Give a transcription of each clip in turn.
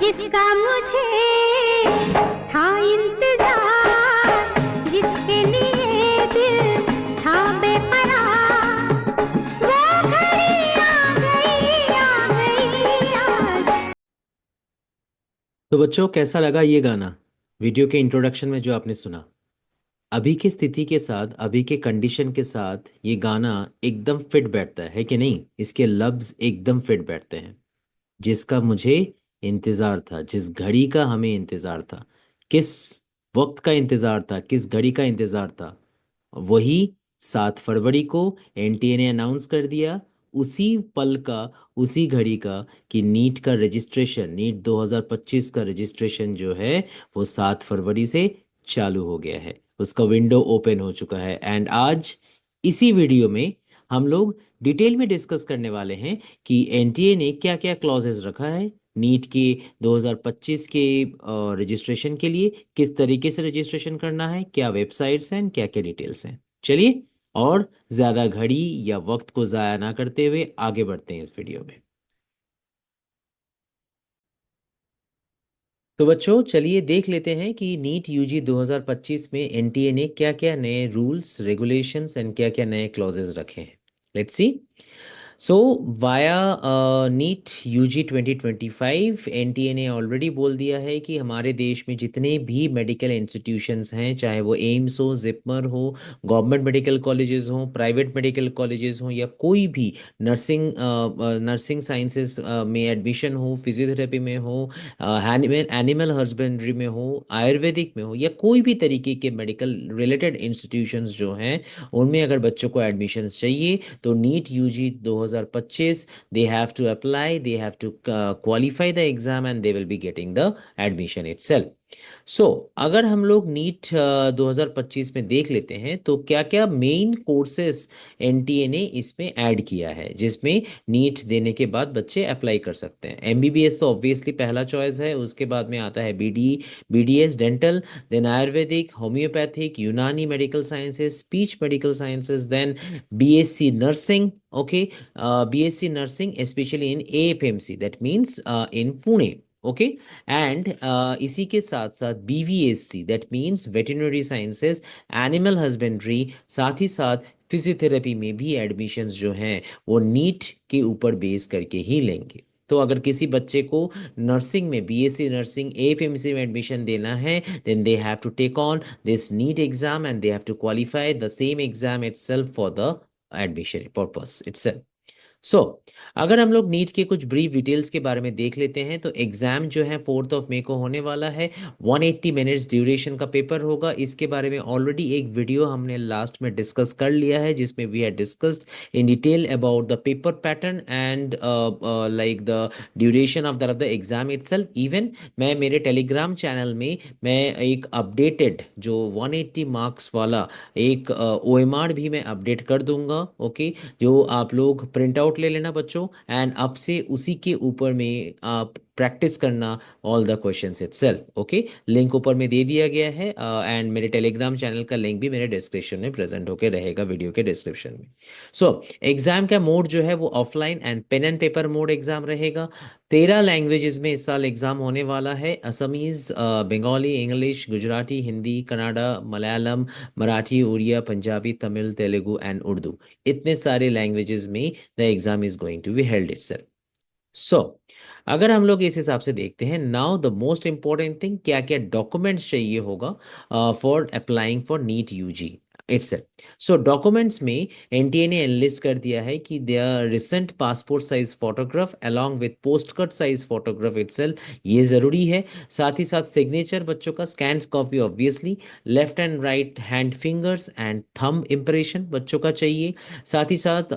जिसका मुझे था इंतजार, जिसके लिए दिल था बेकरार, वो घड़ी आ गई, आ गई, आ गई। तो बच्चों, कैसा लगा ये गाना? वीडियो के इंट्रोडक्शन में जो आपने सुना, अभी की स्थिति के साथ, अभी के कंडीशन के साथ ये गाना एकदम फिट बैठता है कि नहीं? इसके लफ्ज एकदम फिट बैठते हैं। जिसका मुझे इंतजार था, जिस घड़ी का हमें इंतजार था, किस वक्त का इंतजार था, किस घड़ी का इंतजार था, वही 7 फरवरी को एनटीए ने अनाउंस कर दिया। उसी पल का, उसी घड़ी का, कि नीट का रजिस्ट्रेशन, नीट 2025 का रजिस्ट्रेशन जो है वो 7 फरवरी से चालू हो गया है। उसका विंडो ओपन हो चुका है। एंड आज इसी वीडियो में हम लोग डिटेल में डिस्कस करने वाले हैं कि एनटीए ने क्या क्या क्लॉजेस रखा है नीट के 2025 के रजिस्ट्रेशन के लिए, किस तरीके से रजिस्ट्रेशन करना है, क्या वेबसाइट्स हैं, क्या क्या डिटेल्स हैं। चलिए, और ज्यादा घड़ी या वक्त को जाया ना करते हुए आगे बढ़ते हैं इस वीडियो में। तो बच्चों, चलिए देख लेते हैं कि नीट यूजी 2025 में एनटीए ने क्या क्या नए रूल्स, रेगुलेशंस एंड क्या क्या नए क्लॉजेस रखे हैं। Let's see. So via NEET UG 2025 NTA ने ऑलरेडी बोल दिया है कि हमारे देश में जितने भी मेडिकल इंस्टीट्यूशंस हैं, चाहे वो एम्स हो, जिपमर हो, गवर्नमेंट मेडिकल कॉलेजेस हो, प्राइवेट मेडिकल कॉलेजेस हो, या कोई भी नर्सिंग नर्सिंग साइंसेस में एडमिशन हो, फिजियोथेरेपी में हो, एनिमल हस्बेंड्री में हो, आयुर्वेदिक में हो, या कोई भी तरीके के मेडिकल रिलेटेड इंस्टीट्यूशंस जो हैं, उनमें अगर बच्चों को एडमिशन्स चाहिए तो NEET UG 2025, they have to apply, they have to qualify the exam and they will be getting the admission itself. सो अगर हम लोग नीट 2025 में देख लेते हैं तो क्या क्या मेन कोर्सेज एनटीए ने इसमें ऐड किया है, जिसमें नीट देने के बाद बच्चे अप्लाई कर सकते हैं। एमबीबीएस तो ऑब्वियसली पहला चॉइस है, उसके बाद में आता है BD, BDS dental, then ayurvedic, homeopathic, Unani medical sciences, speech medical sciences, then BSc nursing. Okay, BSc nursing specially in AFMC, that means in Pune. Okay, and इसी के साथ साथ BVSc, that means veterinary sciences, animal husbandry, साथ ही साथ physiotherapy में भी admissions जो हैं वो नीट के ऊपर बेस करके ही लेंगे। तो अगर किसी बच्चे को नर्सिंग में, बीएससी नर्सिंग एएफएमसी में एडमिशन देना है, then they have to take on this NEET exam and they have to qualify the same exam itself for the admission purpose itself. So अगर हम लोग नीट के कुछ ब्रीफ डिटेल्स के बारे में देख लेते हैं तो एग्जाम जो है 4 मई को होने वाला है। 180 मिनट्स ड्यूरेशन का पेपर होगा। इसके बारे में ऑलरेडी एक वीडियो हमने लास्ट में डिस्कस कर लिया है, जिसमें we had discussed in detail about the paper pattern and like the duration of the exam itself. Even मैं मेरे टेलीग्राम चैनल में मैं एक अपडेटेड जो 180 मार्क्स वाला एक ओएमआर भी मैं अपडेट कर दूंगा। ओके, जो आप लोग प्रिंट आउट ले लेना बच्चों, एंड अब से उसी के ऊपर में आप प्रैक्टिस करना all the questions itself. Okay, link ऊपर में दे दिया गया है, एंड मेरे टेलीग्राम चैनल का लिंक भी मेरे डिस्क्रिप्शन में प्रेजेंट होकर रहेगा, वीडियो के डिस्क्रिप्शन में। सो एग्जाम का मोड जो है वो offline and pen and paper mode exam रहेगा। 13 लैंग्वेजेस में इस साल एग्जाम होने वाला है। असमीज, बंगाली, इंग्लिश, गुजराती, हिंदी, कन्नड़ा, मलयालम, मराठी, उड़िया, पंजाबी, तमिल, तेलुगु एंड उर्दू, इतने सारे लैंग्वेजेस में the exam is going to be held itself. So अगर हम लोग इस हिसाब से देखते हैं, now the most important thing, क्या क्या डॉक्यूमेंट्स चाहिए होगा for applying for NEET UG itself. So documents में एनटीए ने एनलिस्ट कर दिया है कि their recent passport size photograph along with post cut size photograph itself, ये जरूरी है। साथ ही साथ सिग्नेचर बच्चों का scan copy obviously, left and right hand fingers and thumb impression बच्चों का चाहिए। साथ ही साथ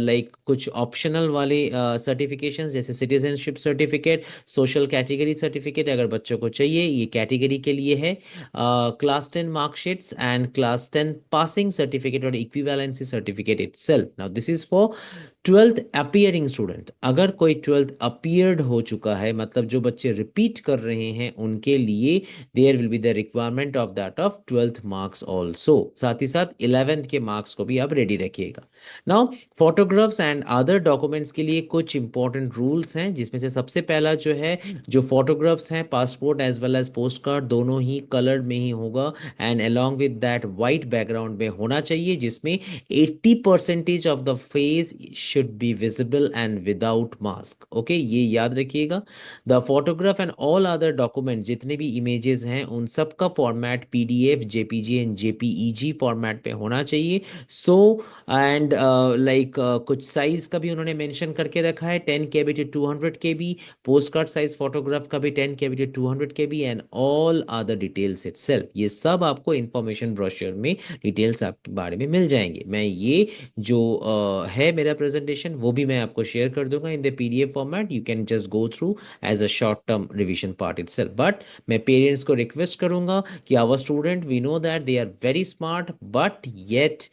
लाइक कुछ ऑप्शनल वाले सर्टिफिकेशंस जैसे citizenship certificate, social category certificate अगर बच्चों को चाहिए, ये कैटेगरी के लिए है। Class 10 marksheets and class 10 passing certificate और equivalency certificate itself. Now this is for twelfth appearing student, अगर कोई ट्वेल्थ अपियर्ड हो चुका है, मतलब जो बच्चे रिपीट कर रहे हैं, उनके लिए there will be the requirement of that of twelfth marks also. साथ ही साथ इलेवेंथ के मार्क्स को भी आप रेडी रखिएगा। Now photographs and other documents के लिए कुछ इंपॉर्टेंट रूल्स हैं, जिसमें से सबसे पहला जो है, जो फोटोग्राफ्स हैं passport as well as post card दोनों ही कलर में ही होगा, and along with that white background में होना चाहिए, जिसमें 80% of the face should be visible and without mask. Okay, ये याद रखिएगा। The photograph and all other document, जितने भी इमेजेस हैं उन सब का format PDF, JPG and JPEG format पे होना चाहिए। सो एंड लाइक कुछ साइज का भी उन्होंने मेंशन करके रखा है, 10 KB to 200 KB, post card size photograph का भी 10 KB to 200 KB, and all other details itself. ये सब आपको इंफॉर्मेशन ब्रोशर में डिटेल्स आपके बारे में मिल जाएंगे। मैं ये जो है मेरा प्रेजेंटेशन, वो भी मैं आपको शेयर कर दूंगा in the PDF format. You can just go through as a short term revision part itself. But मैं पेरेंट्स को रिक्वेस्ट करूंगा कि our student, we know that they are very smart, but yet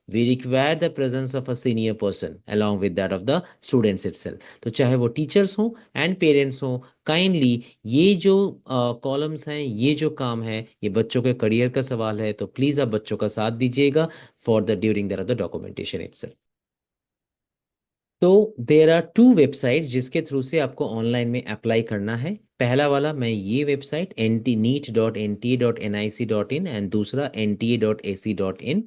we require the presence of a senior person along with that of the students itself। तो चाहे वो teachers हों and parents हों, kindly ये जो columns हैं, ये जो काम है, ये बच्चों के करियर का सवाल है, तो प्लीज आप बच्चों का साथ दीजिएगा for the during that of the documentation itself. तो देर आर टू वेबसाइट्स जिसके थ्रू से आपको ऑनलाइन में अप्लाई करना है। पहला वाला मैं ये वेबसाइट NEET.NTA.NIC.in एंड दूसरा NTA.AC.in,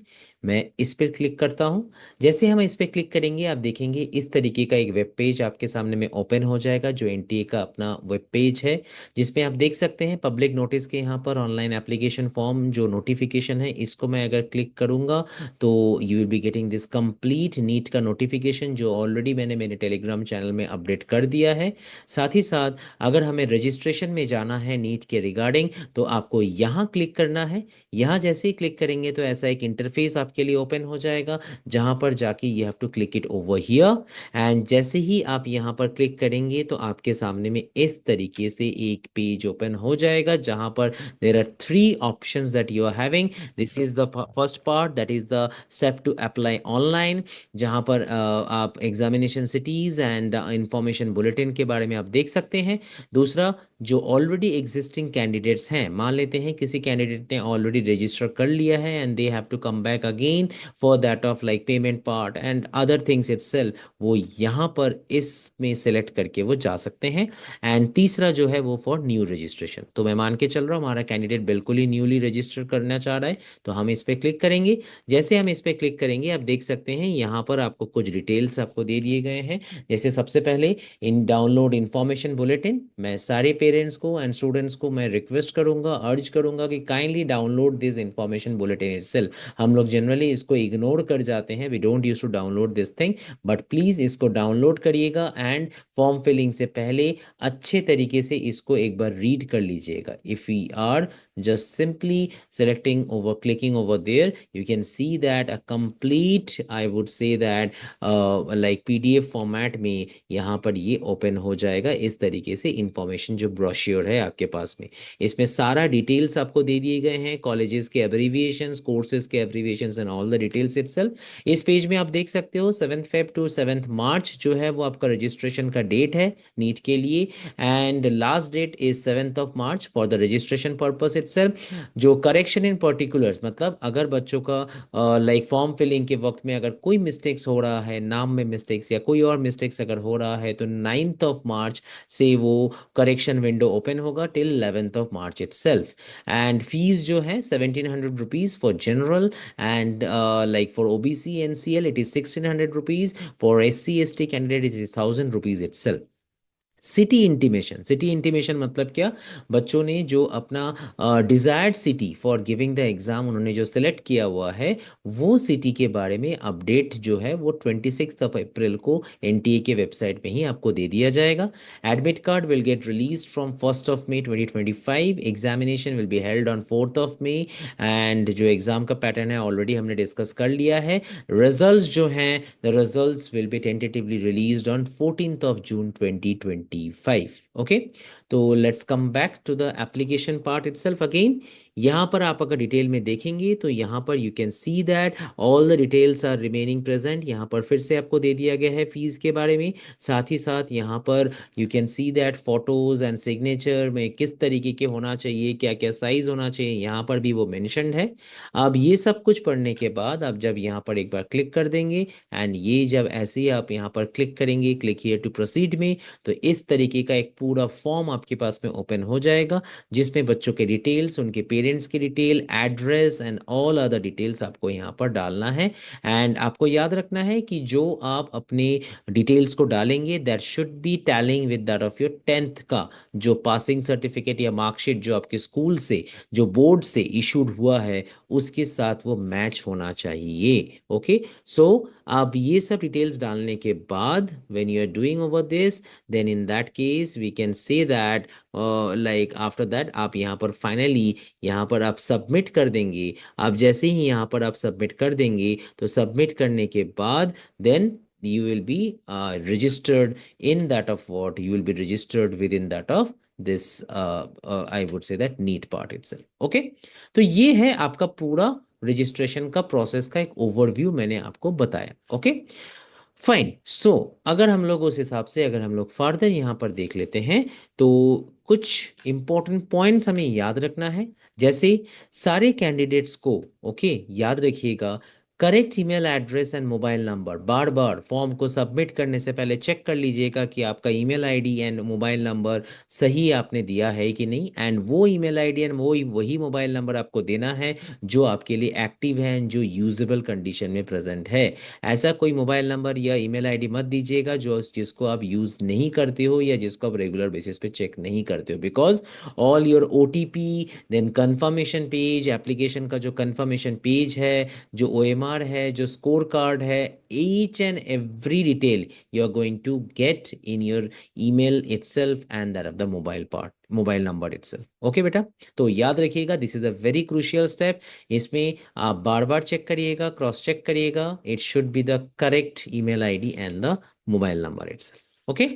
मैं इस पर क्लिक करता हूँ। जैसे हम इस पर क्लिक करेंगे, आप देखेंगे इस तरीके का एक वेब पेज आपके सामने में ओपन हो जाएगा, जो एनटीए का अपना वेब पेज है, जिसमें आप देख सकते हैं पब्लिक नोटिस के यहाँ पर ऑनलाइन एप्लीकेशन फॉर्म जो नोटिफिकेशन है, इसको मैं अगर क्लिक करूँगा तो you will be getting this complete NEET का नोटिफिकेशन, जो ऑलरेडी मैंने मेरे टेलीग्राम चैनल में अपडेट कर दिया है। साथ ही साथ अगर हमें रजिस्ट्रेशन में जाना है नीट के रिगार्डिंग, तो आपको यहाँ क्लिक करना है। यहाँ जैसे ही क्लिक करेंगे तो ऐसा एक इंटरफेस आपके लिए ओपन हो जाएगा, जहाँ पर जाके you have to click it over here, and जैसे ही आप यहाँ पर क्लिक करेंगे तो आपके सामने में इस तरीके से एक पेज ओपन हो जाएगा, जहाँ पर there are 3 options that you are having. This is the first part, that is the step to apply online, जहाँ पर आप examination cities and information bulletin के बारे में आप देख सकते हैं। दूसरा, जो ऑलरेडी एग्जिस्टिंग कैंडिडेट्स हैं, मान लेते हैं किसी कैंडिडेट ने ऑलरेडी रजिस्टर कर लिया है and they have to come back again for that of like payment part and other things itself, वो यहाँ पर इसमें सेलेक्ट करके वो जा सकते हैं। एंड तीसरा जो है वो फॉर न्यू रजिस्ट्रेशन। तो मैं मान के चल रहा हूँ हमारा कैंडिडेट बिल्कुल ही न्यूली रजिस्टर करना चाह रहा है, तो हम इस पर क्लिक करेंगे। जैसे हम इस पर क्लिक करेंगे, आप देख सकते हैं यहाँ पर आपको कुछ डिटेल्स आपको दे दिए गए हैं। जैसे सबसे पहले इन डाउनलोड इंफॉर्मेशन बुलेटिन, मैं सारे पेरेंट्स को एंड स्टूडेंट्स को मैं रिक्वेस्ट करूंगा, अर्ज करूंगा कि kindly download this information bulletin itself. हम लोग जनरली इसको इग्नोर कर जाते हैं, we don't use to download this thing, but please इसको डाउनलोड करिएगा एंड फॉर्म फिलिंग से पहले अच्छे तरीके से इसको एक बार रीड कर लीजिएगा। If we are just simply selecting over clicking over there, you can see that a complete, I would say that like PDF format में यहाँ पर ये ओपन हो जाएगा इस तरीके से। इंफॉर्मेशन जो ब्रोश्योर है आपके पास में, इसमें सारा डिटेल्स आपको दे दिए गए हैं, कॉलेजेस के एब्रीविएशंस, कोर्सेज के abbreviations and all the details itself. इस पेज में आप देख सकते हो 7 Feb to 7 March जो है वो आपका रजिस्ट्रेशन का डेट है नीट के लिए, and last date is 7th of March for the registration purpose itself. जो करेक्शन इन पर्टिकुलर्स, मतलब अगर बच्चों का लाइक फॉर्म फिलिंग के वक्त में अगर कोई मिस्टेक्स हो रहा है, नाम में मिस्टेक्स या कोई और मिस्टेक्स अगर हो रहा है, तो 9th of March से वो करेक्शन विंडो ओपन होगा till 11th of March itself. And fees जो है 1700 rupees for general, and like for OBC NCL it is 1600 rupees, for SC ST candidate it is 1000 rupees itself. City intimation, city intimation मतलब क्या, बच्चों ने जो अपना desired city for giving the exam उन्होंने जो सिलेक्ट किया हुआ है, वो सिटी के बारे में अपडेट जो है वो 26 अप्रैल को एनटीए के वेबसाइट पे ही आपको दे दिया जाएगा। Admit card will get release from 1st of May 2025, examination will be held on 4th of May, and जो एग्जाम का पैटर्न है ऑलरेडी हमने डिस्कस कर लिया है। रिजल्ट्स जो हैं, the results will be tentatively released on 14th of June 2025। Okay, तो let's come back to the application part itself again. यहाँ पर आप अगर डिटेल में देखेंगे तो यहाँ पर you can see that all the details are remaining present. यहाँ पर फिर से आपको दे दिया गया है फीस के बारे में, साथ ही साथ यहाँ पर you can see that photos and signature में किस तरीके के होना चाहिए, क्या क्या साइज होना चाहिए, यहाँ पर भी वो मेंशन्ड है। अब ये सब कुछ पढ़ने के बाद आप जब यहाँ पर एक बार क्लिक कर देंगे एंड ये जब ऐसे ही आप यहाँ पर क्लिक करेंगे क्लिक हियर टू प्रोसीड में, तो इस तरीके का एक पूरा फॉर्म आपके पास में ओपन हो जाएगा जिसमें बच्चों के डिटेल्स, उनके पेरेंट्स की detail, address and all other details आपको यहाँ पर डालना है। एंड आपको याद रखना है कि जो आप अपने डिटेल्स को डालेंगे that should be टैलिंग with that of your 10th का जो पासिंग सर्टिफिकेट या मार्कशीट जो आपके स्कूल से, जो बोर्ड से इशूड हुआ है, उसके साथ वो मैच होना चाहिए। ओके, सो अब ये सब डिटेल्स डालने के बाद when you are doing over this, then in that case we can say that like after that आप यहाँ पर फाइनली यहाँ पर आप सबमिट कर देंगे। आप जैसे ही यहाँ पर आप सबमिट कर देंगे तो सबमिट करने के बाद then you will be registered in that of what you will be registered within that of this I would say that NEET part itself. Okay, तो ये है आपका पूरा रजिस्ट्रेशन का प्रोसेस का एक ओवरव्यू मैंने आपको बताया। Okay, fine. सो अगर हम लोग उस हिसाब से अगर हम लोग फर्दर यहाँ पर देख लेते हैं तो कुछ इंपॉर्टेंट पॉइंट्स हमें याद रखना है। जैसे सारे कैंडिडेट्स को याद रखिएगा, correct email address and mobile number bar bar form को सबमिट करने से पहले चेक कर लीजिएगा कि आपका email ID and mobile number सही आपने दिया है कि नहीं। एंड वो ईमेल आईडी एंड वही मोबाइल नंबर आपको देना है जो आपके लिए एक्टिव है एंड जो यूजेबल कंडीशन में प्रेजेंट है। ऐसा कोई मोबाइल नंबर या ईमेल आईडी मत दीजिएगा जिसको आप यूज नहीं करते हो या जिसको आप रेगुलर बेसिस पे चेक नहीं करते हो, because all your OTP then confirmation page, application का जो कंफर्मेशन पेज है, जो ओएमआर है, जो स्कोर कार्ड है, each and every detail you are going to get in your email itself and that of the mobile number itself. Okay बेटा, तो याद रखिएगा this is a very crucial step. इसमें आप बार बार चेक करिएगा, क्रॉस चेक करिएगा, it should be the correct email ID and the mobile number itself. Okay,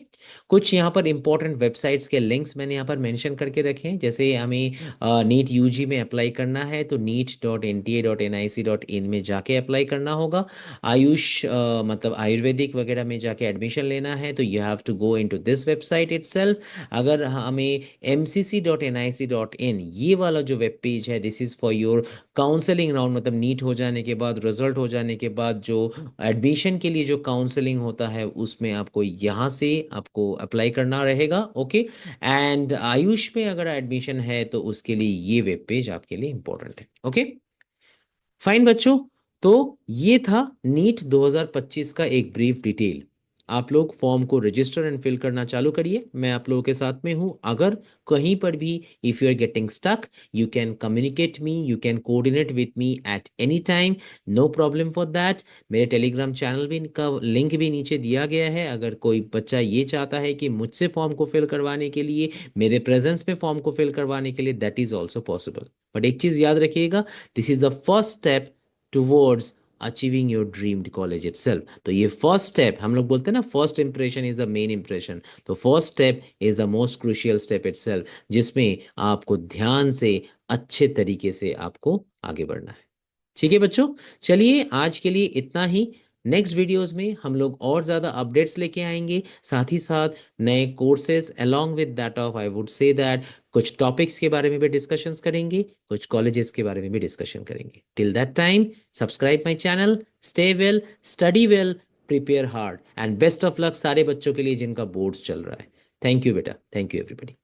कुछ यहाँ पर इंपॉर्टेंट वेबसाइट्स के लिंक्स मैंने यहाँ पर मेंशन करके रखे हैं। जैसे हमें नीट यूजी में अप्लाई करना है तो neet.nta.nic.in में जाके अप्लाई करना होगा। आयुष मतलब आयुर्वेदिक वगैरह में जाके एडमिशन लेना है तो you have to go into this website itself. अगर हमें mcc.nic.in ये वाला जो वेब पेज है, this is for your counselling round, मतलब नीट हो जाने के बाद, रिजल्ट हो जाने के बाद जो एडमिशन के लिए जो काउंसलिंग होता है उसमें आपको यहाँ से आपको अप्लाई करना रहेगा। ओके, एंड आयुष में अगर एडमिशन है तो उसके लिए ये वेब पेज आपके लिए इंपॉर्टेंट है। ओके, फाइन बच्चों, तो ये था नीट 2025 का एक ब्रीफ डिटेल। आप लोग फॉर्म को रजिस्टर एंड फिल करना चालू करिए, मैं आप लोगों के साथ में हूं। अगर कहीं पर भी if you are getting stuck you can communicate me, you can coordinate with me at any time, no problem for that. मेरे टेलीग्राम चैनल भी का लिंक भी नीचे दिया गया है। अगर कोई बच्चा ये चाहता है कि मुझसे फॉर्म को फिल करवाने के लिए, मेरे प्रेजेंस में फॉर्म को फिल करवाने के लिए, that is also possible. But एक चीज याद रखिएगा, this is the first step towards achieving your dreamed college itself. तो ये फर्स्ट स्टेप, हम लोग बोलते हैं ना first impression is the main impression, तो first step is the most crucial step itself, जिसमें आपको ध्यान से अच्छे तरीके से आपको आगे बढ़ना है। ठीक है बच्चों, चलिए आज के लिए इतना ही। नेक्स्ट वीडियोस में हम लोग और ज़्यादा अपडेट्स लेके आएंगे, साथ ही साथ नए courses along with that of I would say that कुछ टॉपिक्स के बारे में भी डिस्कशंस करेंगे, कुछ कॉलेजेस के बारे में भी डिस्कशन करेंगे। Till that time subscribe my channel, stay well, study well, prepare hard and best of luck सारे बच्चों के लिए जिनका बोर्ड्स चल रहा है। थैंक यू बेटा, थैंक यू एवरीबॉडी।